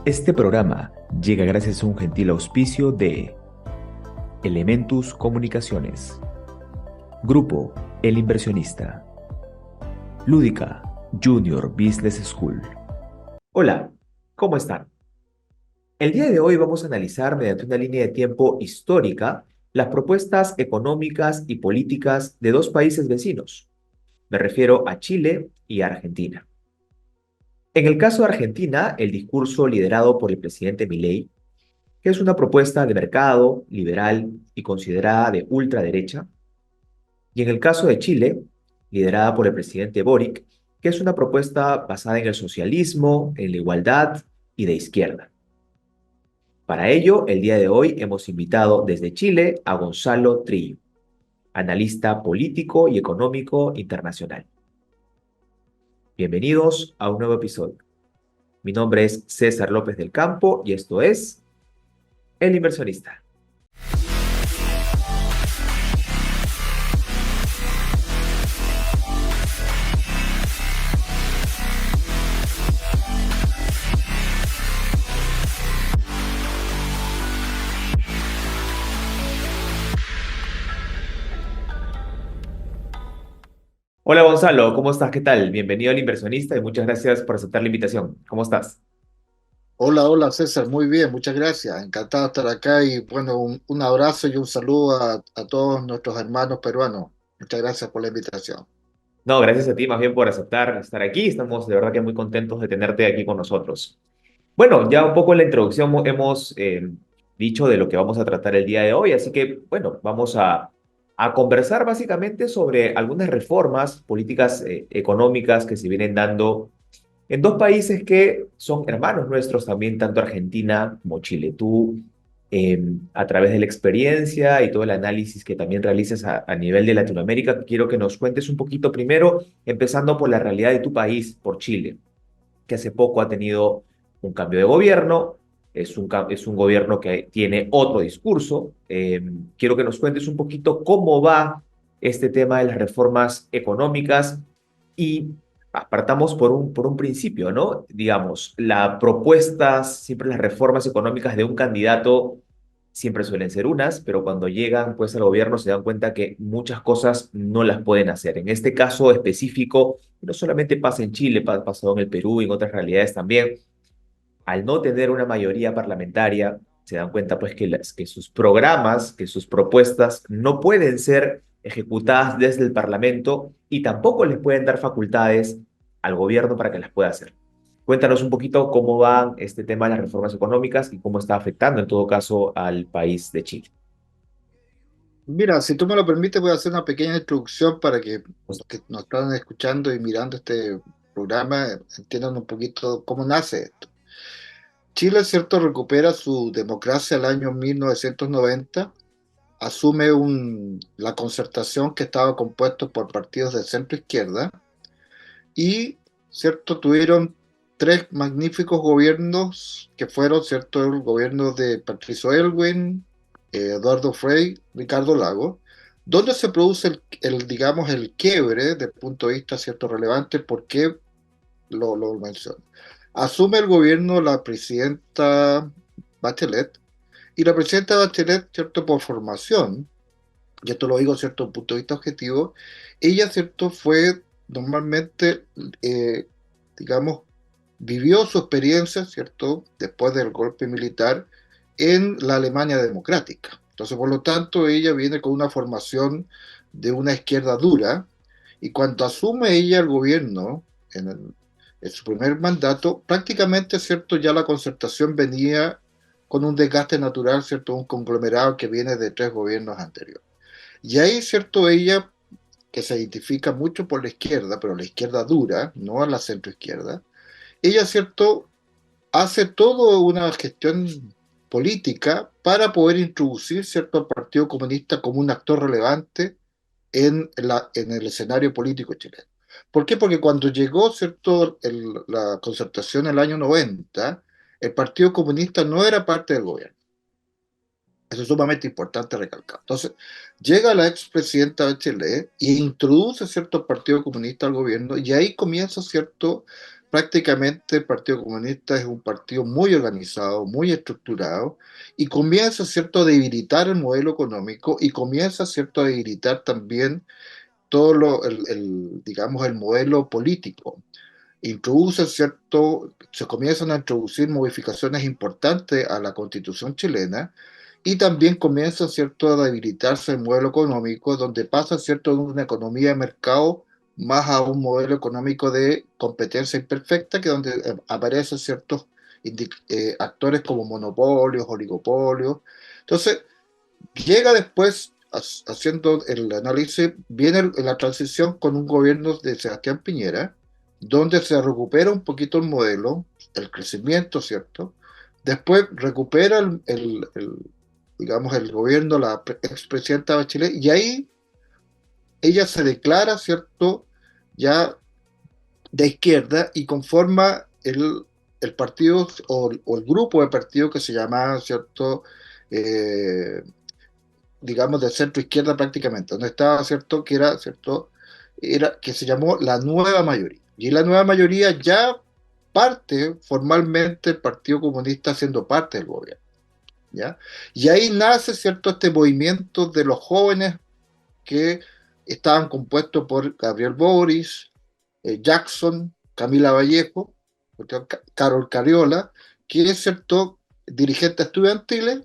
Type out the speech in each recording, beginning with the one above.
Este programa llega gracias a un gentil auspicio de Elementus Comunicaciones, Grupo El Inversionista, Lúdica Junior Business School. Hola, ¿cómo están? El día de hoy vamos a analizar mediante una línea de tiempo histórica las propuestas económicas y políticas de dos países vecinos. Me refiero a Chile y a Argentina. En el caso de Argentina, el discurso liderado por el presidente Milei, que es una propuesta de mercado, liberal y considerada de ultraderecha, y en el caso de Chile, liderada por el presidente Boric, que es una propuesta basada en el socialismo, en la igualdad y de izquierda. Para ello, el día de hoy hemos invitado desde Chile a Gonzalo Trillo, analista político y económico internacional. Bienvenidos a un nuevo episodio. Mi nombre es César López del Campo y esto es El Inversionista. Hola Gonzalo, ¿cómo estás? ¿Qué tal? Bienvenido al Inversionista y muchas gracias por aceptar la invitación. ¿Cómo estás? Hola, hola César, muy bien, muchas gracias. Encantado de estar acá y bueno, un abrazo y un saludo a todos nuestros hermanos peruanos. Muchas gracias por la invitación. No, gracias a ti más bien por aceptar estar aquí. Estamos de verdad que muy contentos de tenerte aquí con nosotros. Bueno, ya un poco en la introducción hemos dicho de lo que vamos a tratar el día de hoy, así que bueno, vamos a conversar básicamente sobre algunas reformas políticas económicas que se vienen dando en dos países que son hermanos nuestros también, tanto Argentina como Chile. Tú, a través de la experiencia y todo el análisis que también realizas a nivel de Latinoamérica, quiero que nos cuentes un poquito primero, empezando por la realidad de tu país, por Chile, que hace poco ha tenido un cambio de gobierno, es un gobierno que tiene otro discurso. Quiero que nos cuentes un poquito cómo va este tema de las reformas económicas y partamos por un principio, ¿no? Digamos, las propuestas, siempre las reformas económicas de un candidato siempre suelen ser unas, pero cuando llegan pues al gobierno se dan cuenta que muchas cosas no las pueden hacer. En este caso específico, no solamente pasa en Chile, ha pasado en el Perú y en otras realidades también, al no tener una mayoría parlamentaria, se dan cuenta pues que sus programas, que sus propuestas no pueden ser ejecutadas desde el Parlamento y tampoco les pueden dar facultades al gobierno para que las pueda hacer. Cuéntanos un poquito cómo va este tema de las reformas económicas y cómo está afectando en todo caso al país de Chile. Mira, si tú me lo permites, voy a hacer una pequeña introducción para que los que nos están escuchando y mirando este programa entiendan un poquito cómo nace esto. Chile, cierto, recupera su democracia el año 1990, asume la concertación que estaba compuesto por partidos de centro izquierda y, cierto, tuvieron tres magníficos gobiernos que fueron, cierto, el gobierno de Patricio Elwin, Eduardo Frei, Ricardo Lago, donde se produce digamos, el quiebre desde el punto de vista, cierto, relevante, porque lo menciono. Asume el gobierno la presidenta Bachelet, y la presidenta Bachelet, cierto, por formación, y esto lo digo, cierto, desde un punto de vista objetivo, ella, cierto, fue normalmente, eh, digamos, vivió su experiencia, cierto, después del golpe militar en la Alemania democrática. Entonces, por lo tanto, ella viene con una formación de una izquierda dura, y cuando asume ella el gobierno en su primer mandato, prácticamente, cierto, ya la concertación venía con un desgaste natural, cierto, un conglomerado que viene de tres gobiernos anteriores. Y ahí, cierto, ella, que se identifica mucho por la izquierda, pero la izquierda dura, no a la centroizquierda, ella, cierto, hace toda una gestión política para poder introducir, cierto, al Partido Comunista como un actor relevante en el escenario político chileno. ¿Por qué? Porque cuando llegó, cierto, la concertación en el año 90, el Partido Comunista no era parte del gobierno. Eso es sumamente importante recalcar. Entonces, llega la expresidenta Bachelet e introduce cierto Partido Comunista al gobierno y ahí comienza cierto prácticamente el Partido Comunista es un partido muy organizado, muy estructurado, y comienza, ¿cierto?, a debilitar el modelo económico y comienza, ¿cierto?, a debilitar también todo digamos, el modelo político. Introduce, ¿cierto? Se comienzan a introducir modificaciones importantes a la Constitución chilena y también comienza, ¿cierto?, a debilitarse el modelo económico, donde pasa, ¿cierto?, de una economía de mercado más a un modelo económico de competencia imperfecta, que donde aparecen ciertos actores como monopolios, oligopolios. Entonces, llega después, haciendo el análisis, viene la transición con un gobierno de Sebastián Piñera, donde se recupera un poquito el modelo, el crecimiento, ¿cierto? Después recupera digamos, el gobierno, la expresidenta Bachelet, y ahí ella se declara, ¿cierto?, ya de izquierda y conforma el partido o el grupo de partidos que se llamaba, ¿cierto?, eh, digamos, de centro izquierda prácticamente, donde estaba, ¿cierto?, que era, ¿cierto?, era, que se llamó la nueva mayoría. Y la nueva mayoría ya parte formalmente el Partido Comunista siendo parte del gobierno, ¿ya? Y ahí nace, ¿cierto?, este movimiento de los jóvenes que estaban compuestos por Gabriel Boris, Jackson, Camila Vallejo, Carol Cariola, que es, ¿cierto?, dirigentes estudiantiles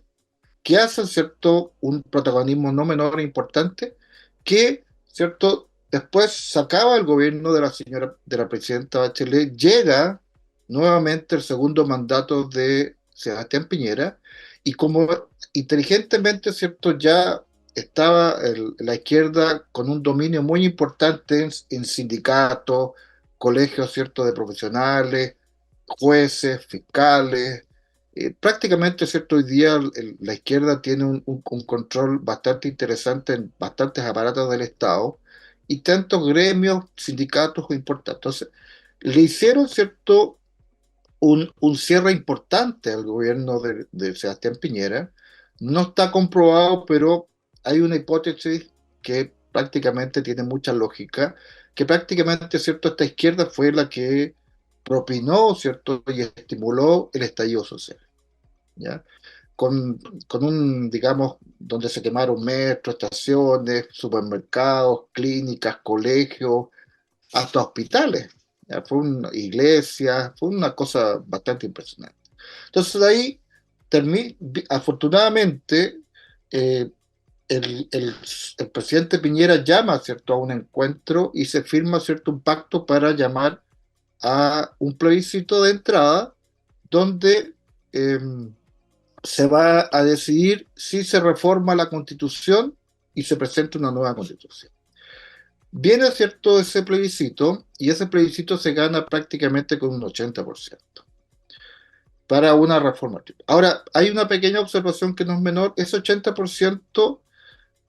que hacen, ¿cierto?, un protagonismo no menor e importante, que, ¿cierto?, después sacaba el gobierno de la señora, de la presidenta Bachelet, llega nuevamente el segundo mandato de Sebastián Piñera, y como inteligentemente, ¿cierto?, ya estaba la izquierda con un dominio muy importante en sindicatos, colegios, ¿cierto?, de profesionales, jueces, fiscales, prácticamente, ¿cierto? Hoy día la izquierda tiene un control bastante interesante en bastantes aparatos del Estado y tantos gremios, sindicatos importantes. Entonces, le hicieron, ¿cierto?, un cierre importante al gobierno de Sebastián Piñera. No está comprobado, pero hay una hipótesis que prácticamente tiene mucha lógica, que prácticamente, ¿cierto?, esta izquierda fue la que propinó, ¿cierto?, y estimuló el estallido social. ¿Ya? Con un, digamos, donde se quemaron metros, estaciones, supermercados, clínicas, colegios, hasta hospitales. ¿Ya? Fue una iglesia, fue una cosa bastante impresionante. Entonces de ahí, afortunadamente, eh, el presidente Piñera llama, ¿cierto?, a un encuentro y se firma, ¿cierto?, un pacto para llamar a un plebiscito de entrada donde eh, se va a decidir si se reforma la Constitución y se presenta una nueva Constitución. Viene, cierto, ese plebiscito y ese plebiscito se gana prácticamente con un 80% para una reforma. Ahora, hay una pequeña observación que no es menor, ese 80%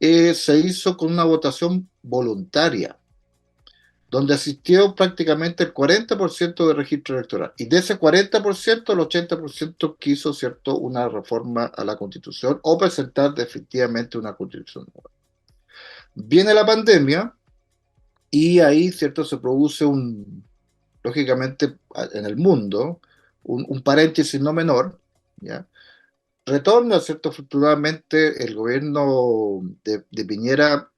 se hizo con una votación voluntaria, donde asistió prácticamente el 40% del registro electoral. Y de ese 40%, el 80% quiso, ¿cierto?, una reforma a la Constitución o presentar definitivamente una Constitución nueva. Viene la pandemia y ahí, ¿cierto?, se produce lógicamente, en el mundo, un paréntesis no menor, ¿ya? Retorna, ¿cierto?, afortunadamente el gobierno de Piñera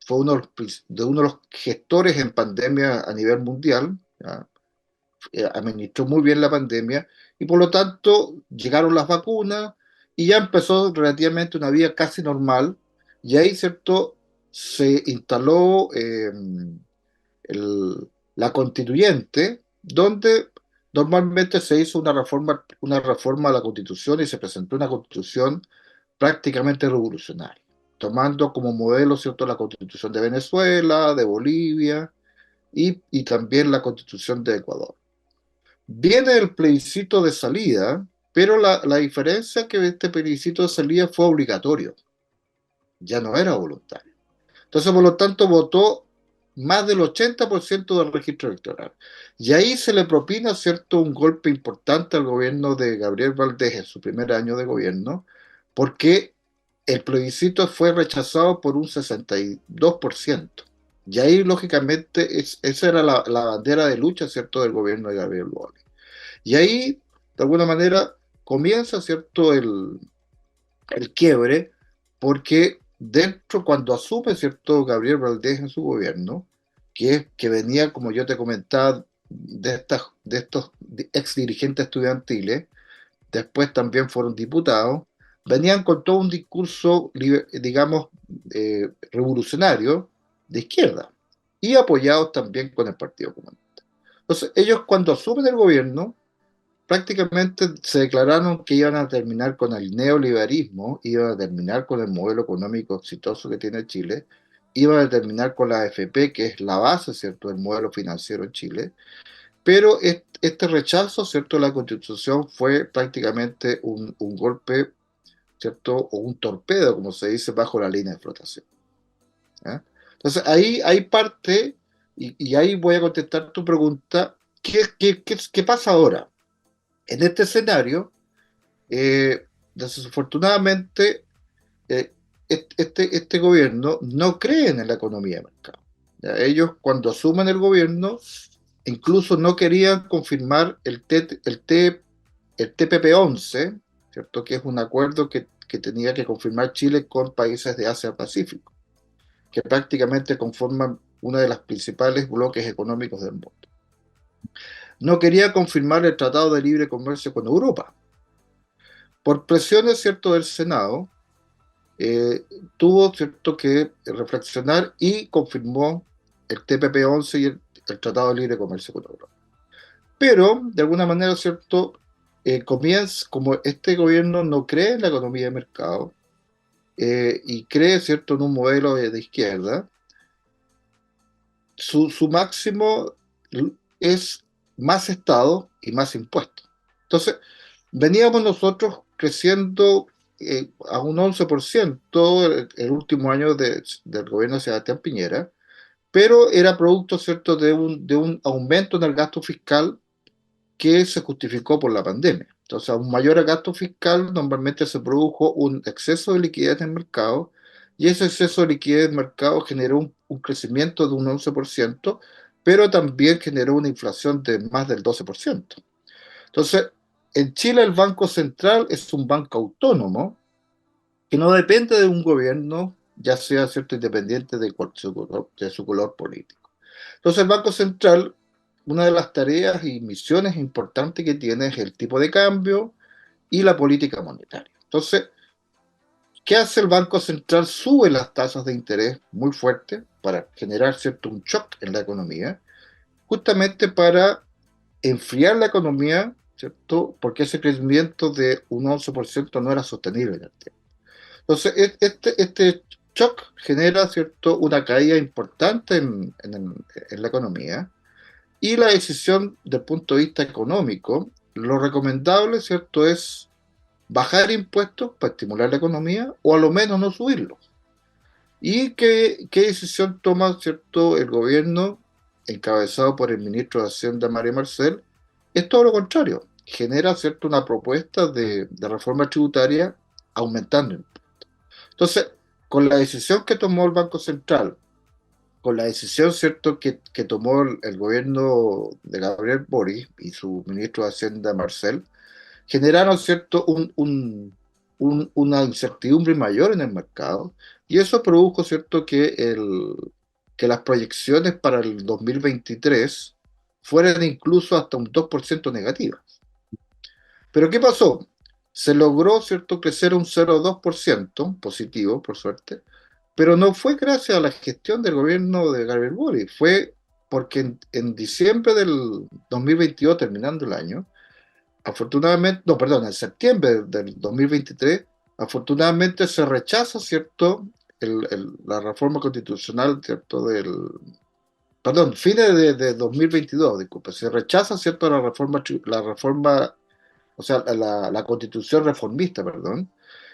fue uno de los gestores en pandemia a nivel mundial, ¿ya? Administró muy bien la pandemia y por lo tanto llegaron las vacunas y ya empezó relativamente una vida casi normal y ahí, ¿cierto?, se instaló la constituyente donde normalmente se hizo una reforma a la constitución y se presentó una constitución prácticamente revolucionaria, tomando como modelo, ¿cierto?, la constitución de Venezuela, de Bolivia y también la constitución de Ecuador. Viene el plebiscito de salida, pero la diferencia es que este plebiscito de salida fue obligatorio, ya no era voluntario. Entonces, por lo tanto, votó más del 80% del registro electoral. Y ahí se le propina, ¿cierto?, un golpe importante al gobierno de Gabriel Valdés en su primer año de gobierno, porque el plebiscito fue rechazado por un 62%. Y ahí, lógicamente, esa era la bandera de lucha, ¿cierto?, del gobierno de Gabriel Boric. Y ahí, de alguna manera, comienza, ¿cierto?, el quiebre, porque dentro, cuando asume, ¿cierto?, Gabriel Valdés en su gobierno, que venía, como yo te comentaba, de estos ex dirigentes estudiantiles, después también fueron diputados, venían con todo un discurso, digamos, revolucionario de izquierda y apoyados también con el Partido Comunista. Entonces, ellos cuando asumen el gobierno, prácticamente se declararon que iban a terminar con el neoliberalismo, iban a terminar con el modelo económico exitoso que tiene Chile, iban a terminar con la AFP, que es la base, ¿cierto?, del modelo financiero en Chile, pero este rechazo, ¿cierto?, de la Constitución fue prácticamente un golpe, ¿cierto?, o un torpedo, como se dice, bajo la línea de flotación. ¿Ya? Entonces, ahí parte, y ahí voy a contestar tu pregunta, ¿qué pasa ahora? En este escenario, desafortunadamente, eh, este gobierno no creen en la economía de mercado. ¿Ya? Ellos, cuando asumen el gobierno, incluso no querían confirmar el TPP-11, ¿cierto?, que es un acuerdo que tenía que confirmar Chile con países de Asia-Pacífico, que prácticamente conforman uno de los principales bloques económicos del mundo. No quería confirmar el Tratado de Libre Comercio con Europa. Por presiones, ¿cierto?, del Senado, eh, tuvo, ¿cierto?, que reflexionar y confirmó el TPP-11 y el Tratado de Libre Comercio con Europa. Pero, de alguna manera, ¿cierto?, comienza, como este gobierno no cree en la economía de mercado y cree, ¿cierto?, en un modelo de izquierda, su máximo es más Estado y más impuestos. Entonces, veníamos nosotros creciendo a un 11% el último año del gobierno de Sebastián Piñera, pero era producto, ¿cierto?, de un aumento en el gasto fiscal que se justificó por la pandemia. Entonces, a un mayor gasto fiscal normalmente se produjo un exceso de liquidez en el mercado y ese exceso de liquidez en el mercado generó un crecimiento de un 11%, pero también generó una inflación de más del 12%. Entonces, en Chile el Banco Central es un banco autónomo que no depende de un gobierno, ya sea cierto independiente de su color político. Entonces el Banco Central, una de las tareas y misiones importantes que tiene es el tipo de cambio y la política monetaria. Entonces, ¿qué hace el Banco Central? Sube las tasas de interés muy fuerte para generar cierto un shock en la economía, justamente para enfriar la economía, ¿cierto? Porque ese crecimiento de un 11% no era sostenible en el tiempo. Entonces, este shock genera, ¿cierto?, una caída importante en la economía y la decisión del punto de vista económico, lo recomendable, ¿cierto?, es bajar impuestos para estimular la economía o a lo menos no subirlos. ¿Y qué decisión toma, cierto, el gobierno encabezado por el ministro de Hacienda, Mario Marcel? Es todo lo contrario. Genera, cierto, una propuesta de reforma tributaria aumentando. Entonces, con la decisión que tomó el Banco Central, con la decisión, ¿cierto?, que tomó el gobierno de Gabriel Boric y su ministro de Hacienda, Marcel, generaron, ¿cierto?, una incertidumbre mayor en el mercado y eso produjo, ¿cierto?, que las proyecciones para el 2023 fueran incluso hasta un 2% negativas. Pero ¿qué pasó? Se logró, ¿cierto?, crecer un 0,2% positivo, por suerte, pero no fue gracias a la gestión del gobierno de Gabriel Boric, fue porque en diciembre del 2022, terminando el año, afortunadamente, no, perdón, en septiembre del 2023, afortunadamente se rechaza, ¿cierto?, la reforma constitucional, ¿cierto?, perdón, fines de 2022, disculpe, se rechaza, ¿cierto?, la reforma, o sea, la constitución reformista, perdón,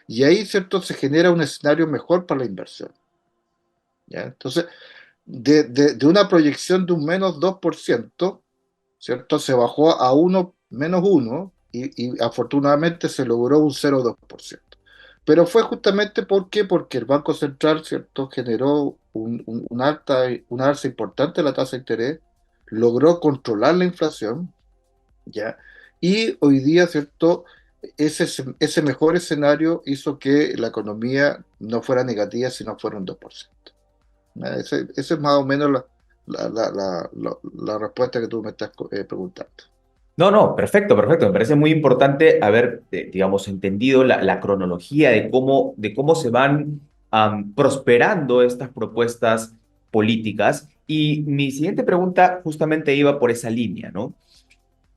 y ahí, ¿cierto?, se genera un escenario mejor para la inversión. ¿Ya? Entonces, de una proyección de un -2%, ¿cierto? Se bajó a -1 y afortunadamente se logró un 0,2%. Pero fue justamente porque el Banco Central, ¿cierto?, generó una alza importante de la tasa de interés, logró controlar la inflación, ¿ya? Y hoy día, ¿cierto? Ese mejor escenario hizo que la economía no fuera negativa, sino fuera un 2%. ¿Ya? Ese es más o menos la respuesta que tú me estás preguntando. No, no, perfecto, perfecto. Me parece muy importante haber, digamos, entendido la cronología de cómo se van prosperando estas propuestas políticas. Y mi siguiente pregunta justamente iba por esa línea, ¿no?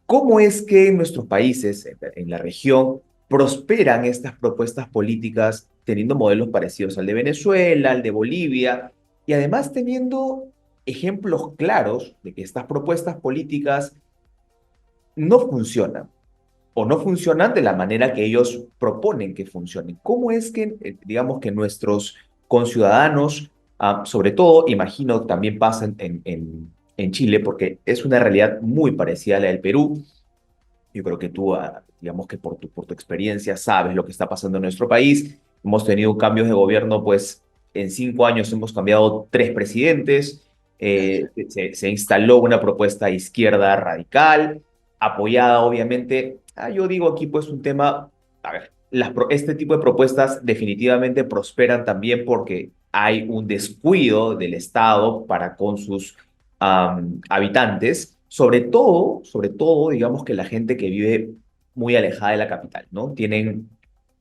¿Cómo es que en nuestros países, en la región, prosperan estas propuestas políticas teniendo modelos parecidos al de Venezuela, al de Bolivia, y además teniendo ejemplos claros de que estas propuestas políticas no funcionan o no funcionan de la manera que ellos proponen que funcionen? ¿Cómo es que, digamos, que nuestros conciudadanos, sobre todo, imagino, también pasan en Chile, porque es una realidad muy parecida a la del Perú? Yo creo que tú, digamos que por tu experiencia sabes lo que está pasando en nuestro país. Hemos tenido cambios de gobierno, pues en 5 años hemos cambiado 3 presidentes. Se instaló una propuesta de izquierda radical, apoyada obviamente. Yo digo aquí pues un tema, a ver, este tipo de propuestas definitivamente prosperan también porque hay un descuido del Estado para con sus habitantes, sobre todo, digamos que la gente que vive muy alejada de la capital, ¿no? Tienen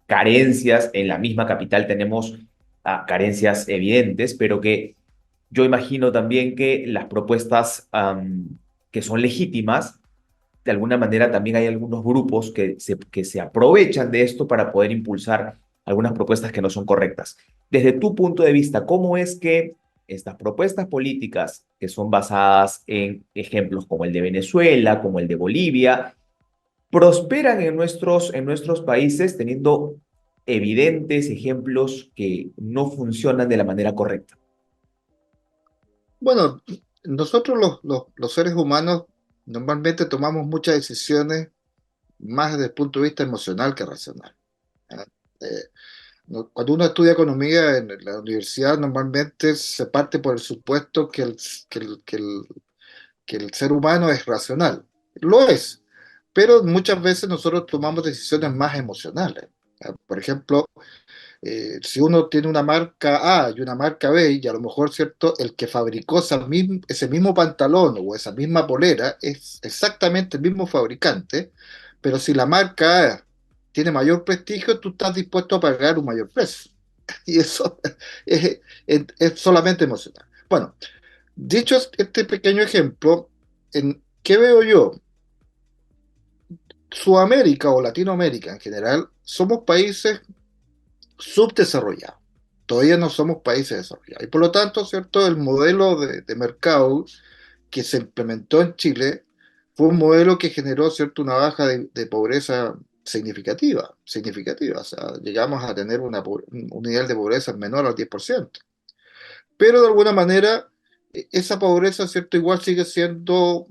carencias, en la misma capital tenemos carencias evidentes, pero que yo imagino también que las propuestas que son legítimas, de alguna manera también hay algunos grupos que se aprovechan de esto para poder impulsar algunas propuestas que no son correctas. Desde tu punto de vista, ¿cómo es que estas propuestas políticas que son basadas en ejemplos como el de Venezuela, como el de Bolivia, prosperan en nuestros países teniendo evidentes ejemplos que no funcionan de la manera correcta? Bueno, nosotros los seres humanos normalmente tomamos muchas decisiones más desde el punto de vista emocional que racional. ¿Ya? Eh, Cuando uno estudia economía en la universidad, normalmente se parte por el supuesto que el, que el, que el ser humano es racional. Lo es, pero muchas veces nosotros tomamos decisiones más emocionales. ¿Ya? Por ejemplo, si uno tiene una marca A y una marca B, y a lo mejor, ¿cierto? El que fabricó ese mismo pantalón o esa misma polera es exactamente el mismo fabricante, pero si la marca A tiene mayor prestigio, tú estás dispuesto a pagar un mayor precio. Y eso es solamente emocional. Bueno, dicho este pequeño ejemplo, ¿qué veo yo? Sudamérica o Latinoamérica en general somos países subdesarrollados. Todavía no somos países desarrollados. Y por lo tanto, ¿cierto? El modelo de mercado que se implementó en Chile fue un modelo que generó, ¿cierto? Una baja de pobreza significativa, significativa. O sea, llegamos a tener un nivel de pobreza menor al 10%. Pero de alguna manera, esa pobreza, ¿cierto? Igual sigue siendo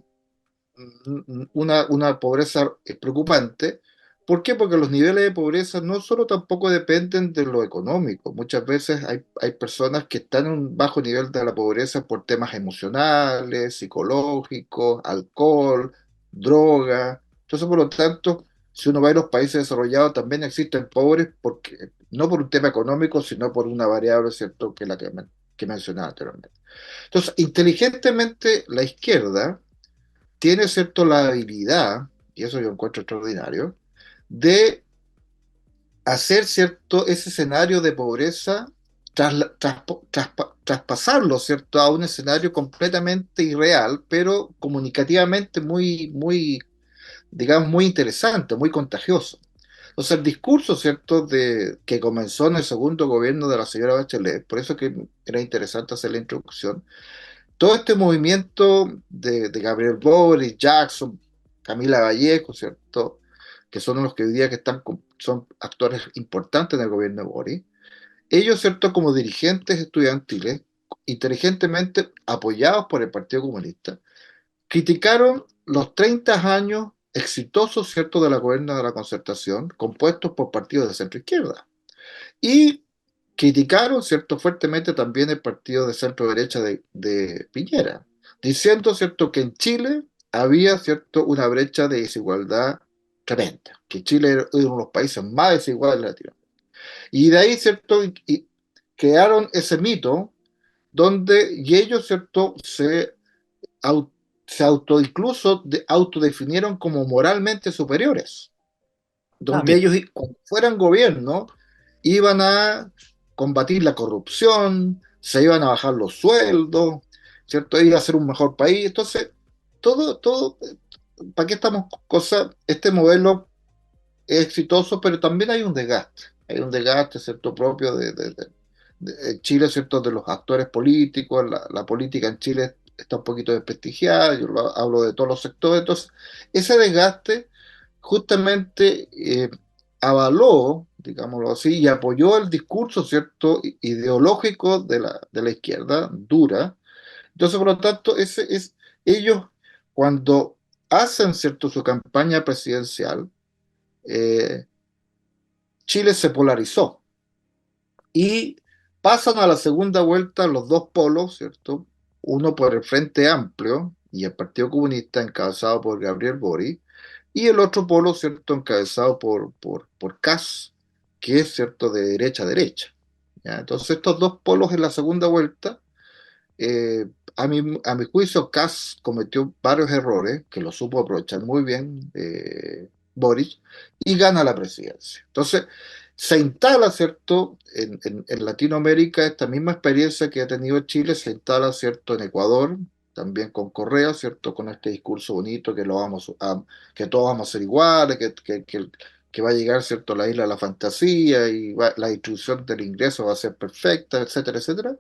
una pobreza preocupante. ¿Por qué? Porque los niveles de pobreza no solo tampoco dependen de lo económico. Muchas veces hay personas que están en un bajo nivel de la pobreza por temas emocionales, psicológicos, alcohol, droga. Entonces, por lo tanto, si uno va a los países desarrollados, también existen pobres porque, no por un tema económico, sino por una variable, ¿cierto?, que es la que mencionaba anteriormente. Entonces, inteligentemente, la izquierda tiene, ¿cierto?, la habilidad, y eso yo encuentro extraordinario, de hacer, ¿cierto?, ese escenario de pobreza, traspasarlo, ¿cierto?, a un escenario completamente irreal, pero comunicativamente digamos, muy interesante, muy contagioso. Entonces, el discurso, ¿cierto?, que comenzó en el segundo gobierno de la señora Bachelet, por eso que era interesante hacer la introducción, todo este movimiento de Gabriel Boric, Jackson, Camila Vallejo, ¿cierto? Que son los que hoy día son actores importantes en el gobierno de Boric. Ellos, ¿cierto? Como dirigentes estudiantiles, inteligentemente apoyados por el Partido Comunista, criticaron los 30 años exitosos, ¿cierto?, de la gobierno de la Concertación, compuestos por partidos de centro izquierda. Y criticaron, ¿cierto?, fuertemente también el partido de centro derecha de Piñera, diciendo, ¿cierto?, que en Chile había, ¿cierto?, una brecha de desigualdad tremenda, que Chile era uno de los países más desiguales de Latinoamérica. Y de ahí, ¿cierto?, y crearon ese mito donde, y ellos, ¿cierto?, au- se incluso autodefinieron como moralmente superiores, Ah, donde mira. ellos, cuando fueran gobierno, iban a combatir la corrupción, se iban a bajar los sueldos, ¿cierto? Iba a ser un mejor país. Entonces, todo, ¿para qué estamos con cosas? Este modelo es exitoso, pero también hay un desgaste. Hay un desgaste, ¿cierto?, propio de Chile, ¿cierto?, de los actores políticos. La política en Chile está un poquito desprestigiada, yo hablo de todos los sectores. Entonces, ese desgaste justamente avaló, digámoslo así, y apoyó el discurso, ¿cierto?, ideológico de la izquierda dura. Entonces, por lo tanto, ellos cuando hacen, ¿cierto?, su campaña presidencial, eh, Chile se polarizó y pasan a la segunda vuelta los dos polos, ¿cierto? Uno por el Frente Amplio y el Partido Comunista encabezado por Gabriel Boric, y el otro polo, ¿cierto?, encabezado por Kast, que es, ¿cierto?, de derecha a derecha. ¿Ya? Entonces estos dos polos en la segunda vuelta, eh, a mi juicio, Kast cometió varios errores, que lo supo aprovechar muy bien Boric, y gana la presidencia. Entonces, se instala, ¿cierto?, en Latinoamérica esta misma experiencia que ha tenido Chile, se instala, ¿cierto?, en Ecuador, también con Correa, ¿cierto?, con este discurso bonito que todos vamos a ser iguales, que va a llegar, ¿cierto?, a la isla de la fantasía y la distribución del ingreso va a ser perfecta, etcétera, etcétera.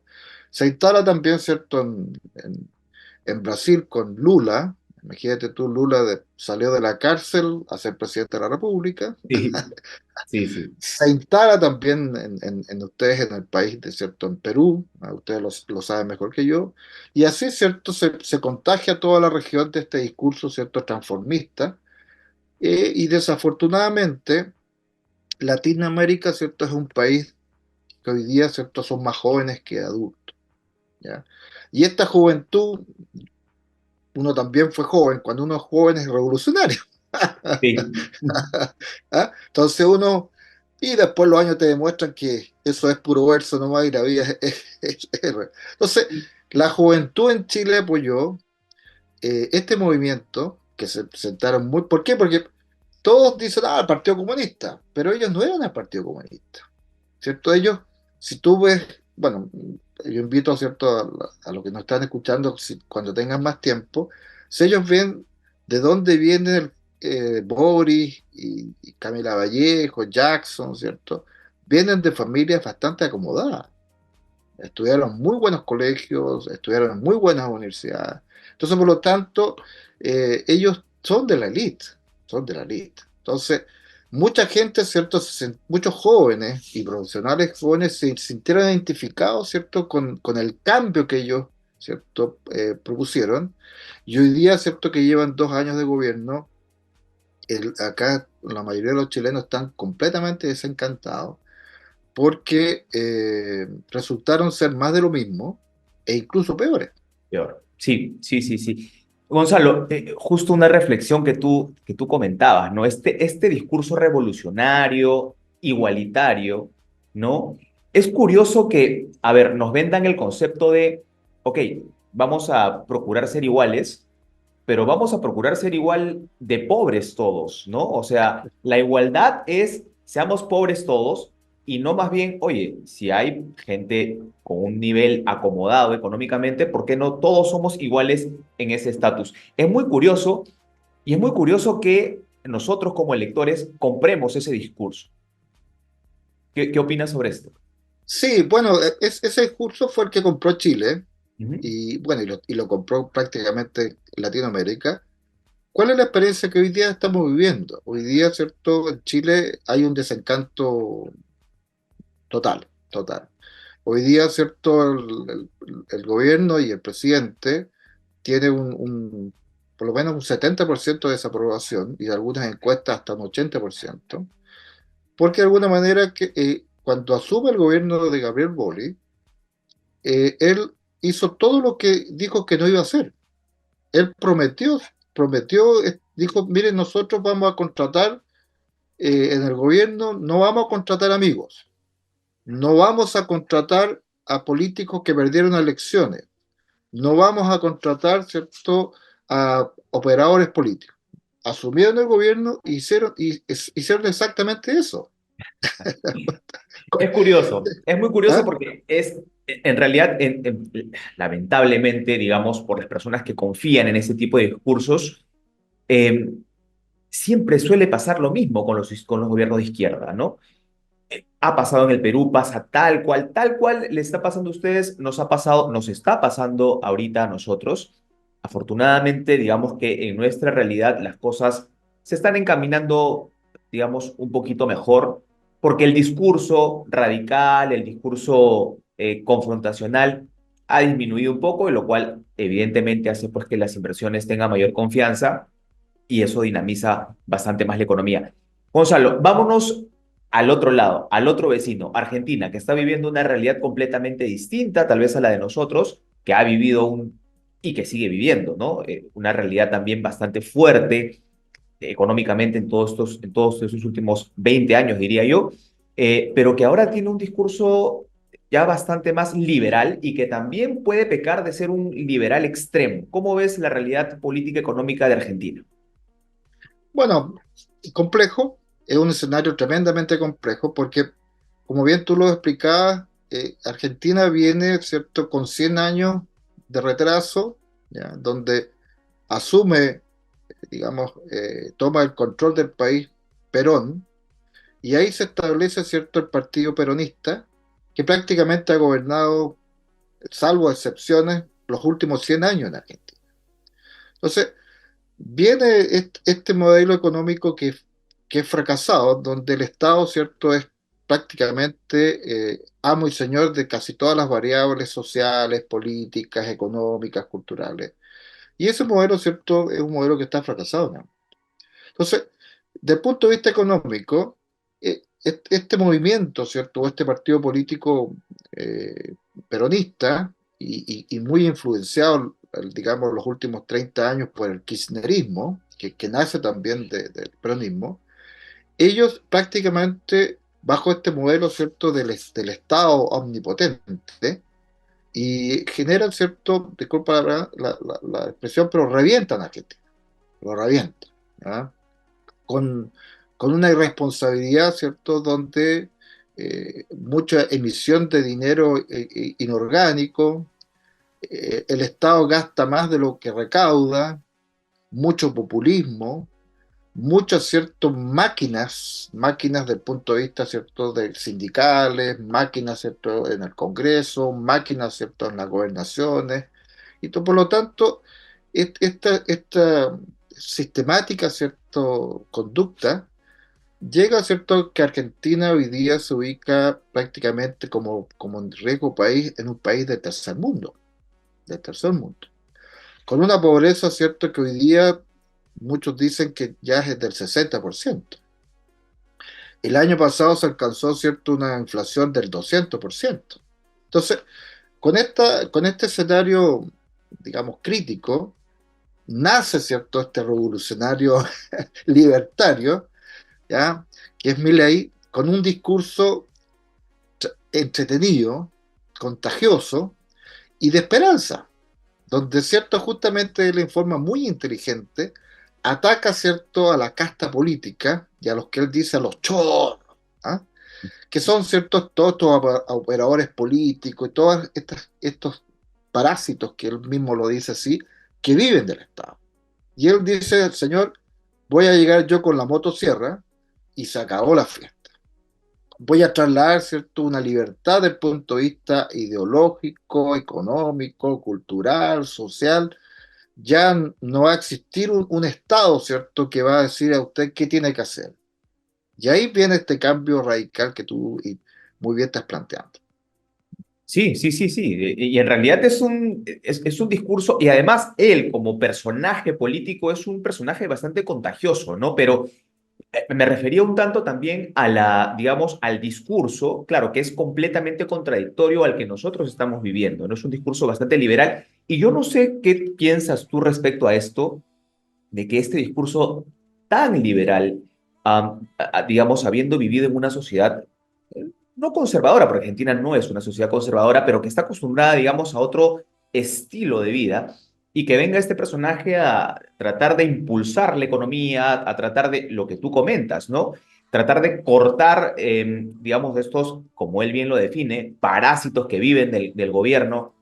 Se instala también, ¿cierto?, en Brasil con Lula. Imagínate tú, Lula salió de la cárcel a ser presidente de la República. Sí, sí, sí. Se instala también en ustedes en el país, de cierto, en Perú, ustedes lo saben mejor que yo, y así, ¿cierto?, se contagia toda la región de este discurso, ¿cierto?, transformista, y desafortunadamente Latinoamérica, ¿cierto?, es un país que hoy día, ¿cierto?, son más jóvenes que adultos, ¿ya? Y esta juventud, uno también fue joven, cuando uno es joven es revolucionario. Sí, ¿Ah? Entonces y después los años te demuestran que eso es puro verso nomás y la vida Entonces, la juventud en Chile apoyó este movimiento que se presentaron muy... ¿Por qué? Porque todos dicen, el Partido Comunista, pero ellos no eran el Partido Comunista, ¿cierto? Ellos, si tú ves, bueno, yo invito, ¿cierto?, a los que nos están escuchando, cuando tengan más tiempo, si ellos ven de dónde viene Boris y Camila Vallejo, Jackson, ¿cierto? Vienen de familias bastante acomodadas, estudiaron muy buenos colegios, estudiaron en muy buenas universidades. Entonces, por lo tanto, ellos son de la élite, son de la élite. Entonces, mucha gente, ¿cierto? Muchos jóvenes y profesionales jóvenes se sintieron identificados, ¿cierto?, con el cambio que ellos, ¿cierto?, propusieron. Y hoy día, ¿cierto?, que llevan 2 años de gobierno, acá la mayoría de los chilenos están completamente desencantados porque resultaron ser más de lo mismo e incluso peores. peor. Sí, sí, sí, sí. Gonzalo, justo una reflexión que tú comentabas, ¿no? Este discurso revolucionario, igualitario, ¿no? Es curioso que, a ver, nos vendan el concepto de, ok, vamos a procurar ser iguales, pero vamos a procurar ser igual de pobres todos, ¿no? O sea, la igualdad es, seamos pobres todos y no más bien, oye, si hay gente con un nivel acomodado económicamente, ¿por qué no todos somos iguales en ese estatus? Es muy curioso y es muy curioso que nosotros como electores compremos ese discurso. ¿Qué opinas sobre esto? Sí, bueno, ese discurso fue el que compró Chile Ujú. y bueno, y lo compró prácticamente Latinoamérica. ¿Cuál es la experiencia que hoy día estamos viviendo? Hoy día, ¿cierto? En Chile hay un desencanto total, total. Hoy día, ¿cierto? El gobierno y el presidente tiene por lo menos un 70% de desaprobación y de algunas encuestas hasta un 80%, porque de alguna manera cuando asume el gobierno de Gabriel Boric, él hizo todo lo que dijo que no iba a hacer. Él prometió, dijo, miren, nosotros vamos a contratar en el gobierno, no vamos a contratar amigos, no vamos a contratar a políticos que perdieron elecciones, no vamos a contratar, ¿cierto?, a operadores políticos. Asumieron el gobierno e hicieron exactamente eso. Es muy curioso ¿Ah? porque en realidad, lamentablemente, digamos, por las personas que confían en ese tipo de discursos, eh, siempre suele pasar lo mismo con los gobiernos de izquierda, ¿no? Ha pasado en el Perú, pasa tal cual le está pasando a ustedes, nos ha pasado, nos está pasando ahorita a nosotros. Afortunadamente, digamos que en nuestra realidad las cosas se están encaminando, digamos, un poquito mejor, porque el discurso radical, el discurso confrontacional ha disminuido un poco, y lo cual evidentemente hace pues que las inversiones tengan mayor confianza y eso dinamiza bastante más la economía. Gonzalo, vámonos al otro lado, al otro vecino, Argentina, que está viviendo una realidad completamente distinta, tal vez a la de nosotros, que ha vivido y que sigue viviendo, ¿no? Una realidad también bastante fuerte económicamente en todos esos últimos 20 años, diría yo, pero que ahora tiene un discurso ya bastante más liberal y que también puede pecar de ser un liberal extremo. ¿Cómo ves la realidad política económica de Argentina? Bueno, complejo, es un escenario tremendamente complejo porque, como bien tú lo explicabas, Argentina viene, ¿cierto?, con 100 años de retraso, ¿ya?, donde asume, digamos, toma el control del país Perón, y ahí se establece, ¿cierto?, el partido peronista, que prácticamente ha gobernado, salvo excepciones, los últimos 100 años en Argentina. Entonces, viene este modelo económico que es fracasado, donde el Estado, ¿cierto?, es prácticamente amo y señor de casi todas las variables sociales, políticas, económicas, culturales. Y ese modelo, ¿cierto?, es un modelo que está fracasado, ¿no? Entonces, desde el punto de vista económico, este movimiento, ¿cierto?, o este partido político eh, peronista y muy influenciado, digamos, los últimos 30 años por el kirchnerismo, que nace también del peronismo, ellos prácticamente, bajo este modelo, ¿cierto?, del Estado omnipotente, y generan, ¿cierto?, disculpa la expresión, pero revientan a Argentina, lo revientan, ¿ya?, con, con una irresponsabilidad, ¿cierto?, donde mucha emisión de dinero inorgánico, el Estado gasta más de lo que recauda, mucho populismo, muchas, ¿cierto?, máquinas del punto de vista, ¿cierto?, de sindicales, máquinas, ¿cierto?, en el Congreso, máquinas, ¿cierto?, en las gobernaciones, y por lo tanto, esta sistemática, ¿cierto?, conducta llega, ¿cierto?, que Argentina hoy día se ubica prácticamente como en riesgo país, en un país del tercer mundo, con una pobreza, ¿cierto?, que hoy día muchos dicen que ya es del 60%. El año pasado se alcanzó, ¿cierto?, una inflación del 200%. Entonces, con este escenario, digamos, crítico, nace, ¿cierto?, este revolucionario libertario, ¿ya?, que es Milei, con un discurso entretenido, contagioso y de esperanza, donde, ¿cierto?, justamente él en forma muy inteligente ataca, ¿cierto?, a la casta política y a los que él dice a los chorros, ¿ah?, que son, ¿cierto?, todos estos operadores políticos y todos estos parásitos, que él mismo lo dice así, que viven del Estado. Y él dice, señor, voy a llegar yo con la motosierra y se acabó la fiesta. Voy a trasladar, ¿cierto?, una libertad desde el punto de vista ideológico, económico, cultural, social. Ya no va a existir un Estado, ¿cierto?, que va a decir a usted qué tiene que hacer. Y ahí viene este cambio radical que tú muy bien estás planteando. Sí, sí, sí, sí. Y en realidad es un discurso, y además él como personaje político es un personaje bastante contagioso, ¿no? Pero Me refería un tanto también a la, digamos, al discurso, claro, que es completamente contradictorio al que nosotros estamos viviendo, ¿no? Es un discurso bastante liberal. Y yo no sé qué piensas tú respecto a esto, de que este discurso tan liberal, digamos, habiendo vivido en una sociedad no conservadora, porque Argentina no es una sociedad conservadora, pero que está acostumbrada, digamos, a otro estilo de vida, y que venga este personaje a tratar de impulsar la economía, a tratar de lo que tú comentas, ¿no? Tratar de cortar, digamos, de estos, como él bien lo define, parásitos que viven del gobierno.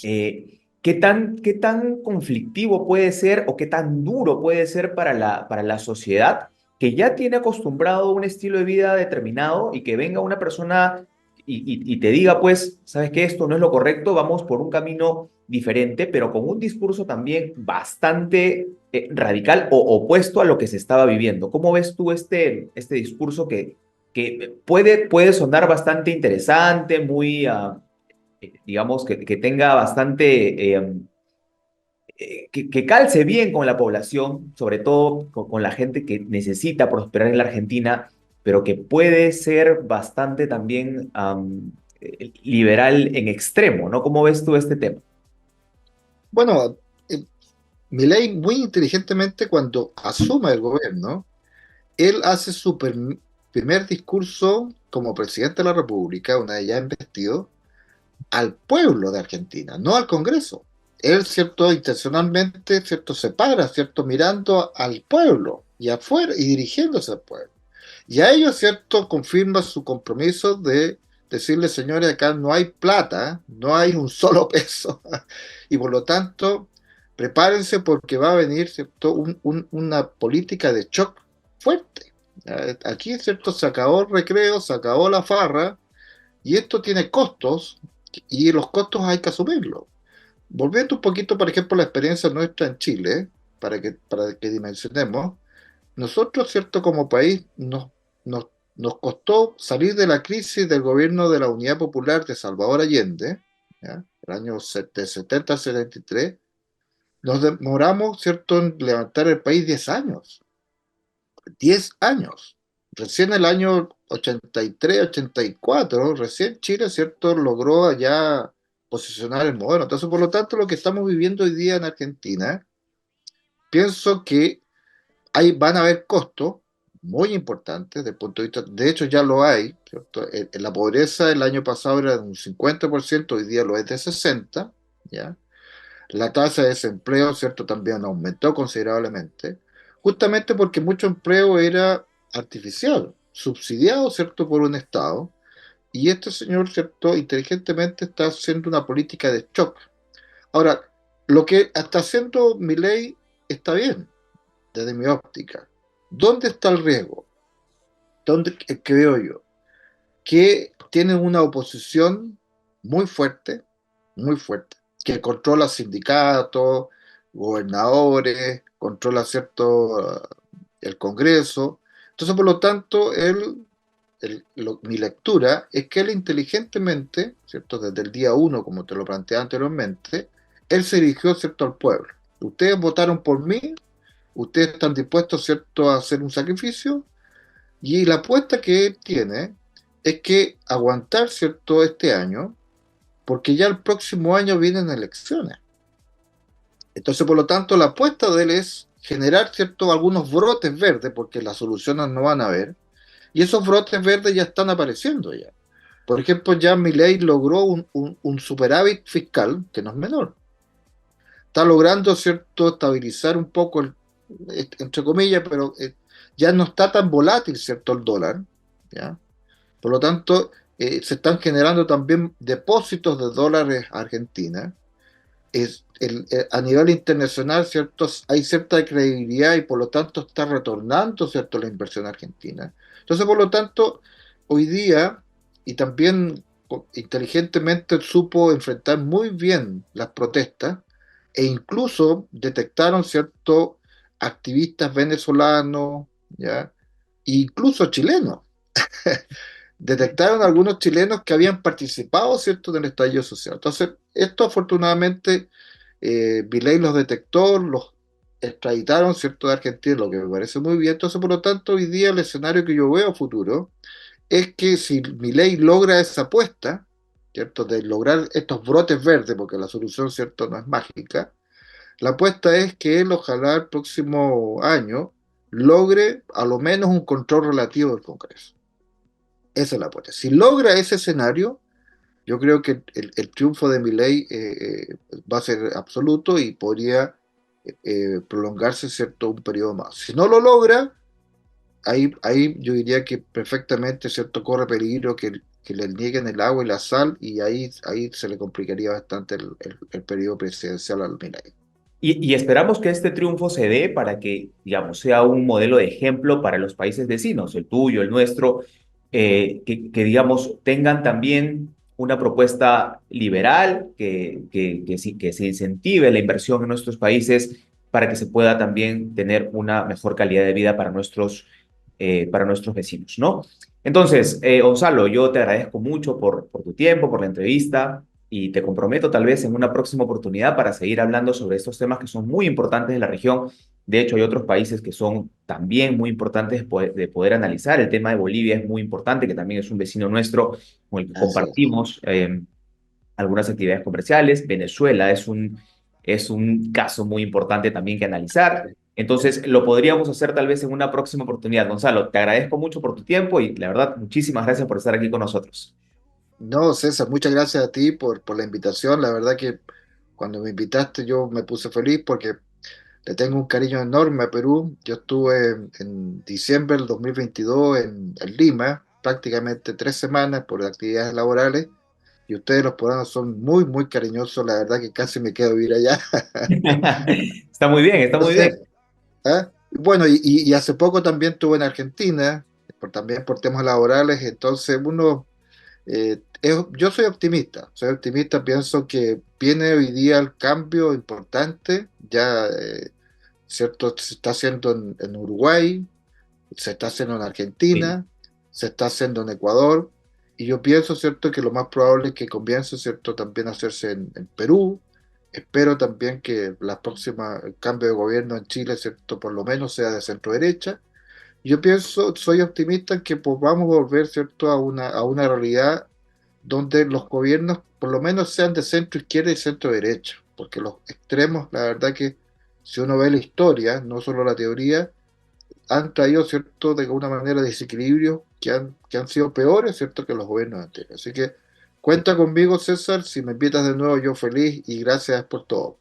Qué tan conflictivo puede ser o qué tan duro puede ser para la sociedad que ya tiene acostumbrado un estilo de vida determinado y que venga una persona y te diga, pues, sabes que esto no es lo correcto, vamos por un camino diferente, pero con un discurso también bastante radical o opuesto a lo que se estaba viviendo? ¿Cómo ves tú este discurso que puede sonar bastante interesante, muy digamos, que tenga bastante, que calce bien con la población, sobre todo con la gente que necesita prosperar en la Argentina, pero que puede ser bastante también liberal en extremo, ¿no? ¿Cómo ves tú este tema? Bueno, Milei muy inteligentemente cuando asume el gobierno, él hace su primer discurso como presidente de la República, una vez ya investido, al pueblo de Argentina, no al Congreso. Él, cierto, intencionalmente, cierto, se para, cierto, mirando al pueblo y afuera y dirigiéndose al pueblo. Y a ellos, cierto, confirma su compromiso de decirle, señores, acá no hay plata, no hay un solo peso, y por lo tanto, prepárense porque va a venir, cierto, una política de shock fuerte. Aquí, cierto, se acabó el recreo, se acabó la farra, y esto tiene costos, y los costos hay que asumirlos. Volviendo un poquito, por ejemplo, a la experiencia nuestra en Chile, para que dimensionemos, nosotros, ¿cierto? Como país, nos costó salir de la crisis del gobierno de la Unidad Popular de Salvador Allende, ¿ya? El año de 70 al 73, nos demoramos, ¿cierto?, en levantar el país 10 años. 10 años. Recién el año 83, 84, recién Chile, ¿cierto?, logró allá posicionar el modelo. Entonces, por lo tanto, lo que estamos viviendo hoy día en Argentina, pienso que van a haber costos muy importantes desde el punto de vista, de hecho ya lo hay, ¿cierto? La pobreza el año pasado era de un 50%, hoy día lo es de 60%, ¿ya? La tasa de desempleo, ¿cierto? También aumentó considerablemente, justamente porque mucho empleo era artificial, subsidiado, ¿cierto?, por un Estado, y este señor, ¿cierto?, inteligentemente está haciendo una política de shock. Ahora, lo que está haciendo Milei está bien, desde mi óptica. ¿Dónde está el riesgo? ¿Dónde creo yo? Que tienen una oposición muy fuerte, que controla sindicatos, gobernadores, controla cierto el Congreso. Entonces, por lo tanto, mi lectura es que él inteligentemente, ¿cierto? Desde el día uno, como te lo planteé anteriormente, él se dirigió, ¿cierto?, al pueblo. Ustedes votaron por mí, ustedes están dispuestos, ¿cierto?, a hacer un sacrificio, y la apuesta que él tiene es que aguantar, ¿cierto?, este año, porque ya el próximo año vienen elecciones. Entonces, por lo tanto, la apuesta de él es generar, ¿cierto?, algunos brotes verdes, porque las soluciones no van a haber, y esos brotes verdes ya están apareciendo ya. Por ejemplo, ya Milei logró un superávit fiscal que no es menor. Está logrando, ¿cierto?, estabilizar un poco, entre comillas, pero ya no está tan volátil, ¿cierto?, el dólar, ¿ya? Por lo tanto, se están generando también depósitos de dólares a Argentina. A nivel internacional, ¿cierto?, hay cierta credibilidad y por lo tanto está retornando, ¿cierto?, la inversión argentina. Entonces, por lo tanto, hoy día, y también inteligentemente supo enfrentar muy bien las protestas e incluso detectaron, ¿cierto?, activistas venezolanos, ¿ya?, e incluso chilenos. Detectaron algunos chilenos que habían participado, ¿cierto?, del estallido social. Entonces, esto afortunadamente Milei los detectó, extraditaron, ¿cierto?, de Argentina, lo que me parece muy bien. Entonces, por lo tanto, hoy día el escenario que yo veo a futuro es que si Milei logra esa apuesta, ¿cierto?, de lograr estos brotes verdes, porque la solución, ¿cierto?, no es mágica, la apuesta es que él ojalá el próximo año logre a lo menos un control relativo del Congreso. Esa es la apuesta. Si logra ese escenario, yo creo que el triunfo de Milei va a ser absoluto y podría prolongarse, ¿cierto?, un periodo más. Si no lo logra, ahí yo diría que perfectamente, ¿cierto?, corre peligro que le nieguen el agua y la sal y ahí se le complicaría bastante el periodo presidencial al Milei. Y esperamos que este triunfo se dé para que, digamos, sea un modelo de ejemplo para los países vecinos, el tuyo, el nuestro, digamos, tengan también una propuesta liberal, que se incentive la inversión en nuestros países para que se pueda también tener una mejor calidad de vida para nuestros vecinos, ¿no? Entonces, Gonzalo, yo te agradezco mucho por tu tiempo, por la entrevista y te comprometo tal vez en una próxima oportunidad para seguir hablando sobre estos temas que son muy importantes de la región. De hecho, hay otros países que son también muy importantes de poder analizar. El tema de Bolivia es muy importante, que también es un vecino nuestro con el que Así es. compartimos algunas actividades comerciales. Venezuela es un caso muy importante también que analizar. Entonces, lo podríamos hacer tal vez en una próxima oportunidad. Gonzalo, te agradezco mucho por tu tiempo y la verdad, muchísimas gracias por estar aquí con nosotros. No, César, muchas gracias a ti por la invitación. La verdad que cuando me invitaste yo me puse feliz porque le tengo un cariño enorme a Perú. Yo estuve en diciembre del 2022 en Lima, prácticamente 3 semanas por actividades laborales, y ustedes los peruanos son muy, muy cariñosos. La verdad que casi me quedo a vivir allá. Está muy bien, está muy bien. Entonces, ¿ah? Bueno, y hace poco también estuve en Argentina, también por temas laborales. Entonces uno yo soy optimista, pienso que viene hoy día el cambio importante, ya, ¿cierto? Se está haciendo en Uruguay, se está haciendo en Sí. Argentina, se está haciendo en Ecuador, y yo pienso, ¿cierto?, que lo más probable es que comience, ¿cierto?, también a hacerse en Perú. Espero también que la próxima el cambio de gobierno en Chile, ¿cierto?, por lo menos sea de centro derecha. Yo pienso, soy optimista en que podamos volver, ¿cierto?, a una realidad donde los gobiernos por lo menos sean de centro izquierda y centro derecha, porque los extremos, la verdad que si uno ve la historia, no solo la teoría, han traído, ¿cierto?, de alguna manera desequilibrios que han sido peores, ¿cierto?, que los gobiernos anteriores. Así que cuenta conmigo, César, si me invitas de nuevo, yo feliz y gracias por todo.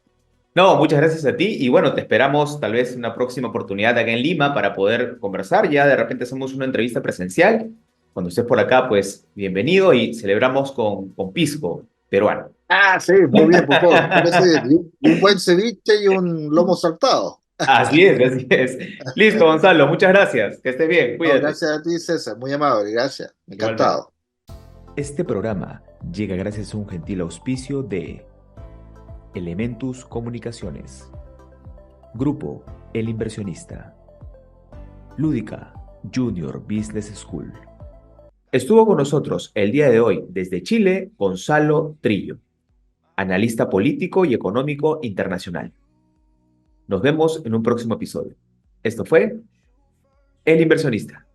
No, muchas gracias a ti y bueno, te esperamos tal vez una próxima oportunidad acá en Lima para poder conversar. Ya de repente hacemos una entrevista presencial. Cuando estés por acá, pues bienvenido y celebramos con pisco peruano. Ah, sí, muy bien, por favor, parece bien. Y un buen ceviche y un lomo saltado. Así es, así es. Listo, Gonzalo, muchas gracias. Que estés bien, No, cuídate. gracias a ti, César, muy amable, gracias, Igualmente. encantado. Este programa llega gracias a un gentil auspicio de Elementus Comunicaciones, Grupo El Inversionista, Lúdica Junior Business School. Estuvo con nosotros el día de hoy desde Chile Gonzalo Trillo, analista político y económico internacional. Nos vemos en un próximo episodio. Esto fue El Inversionista.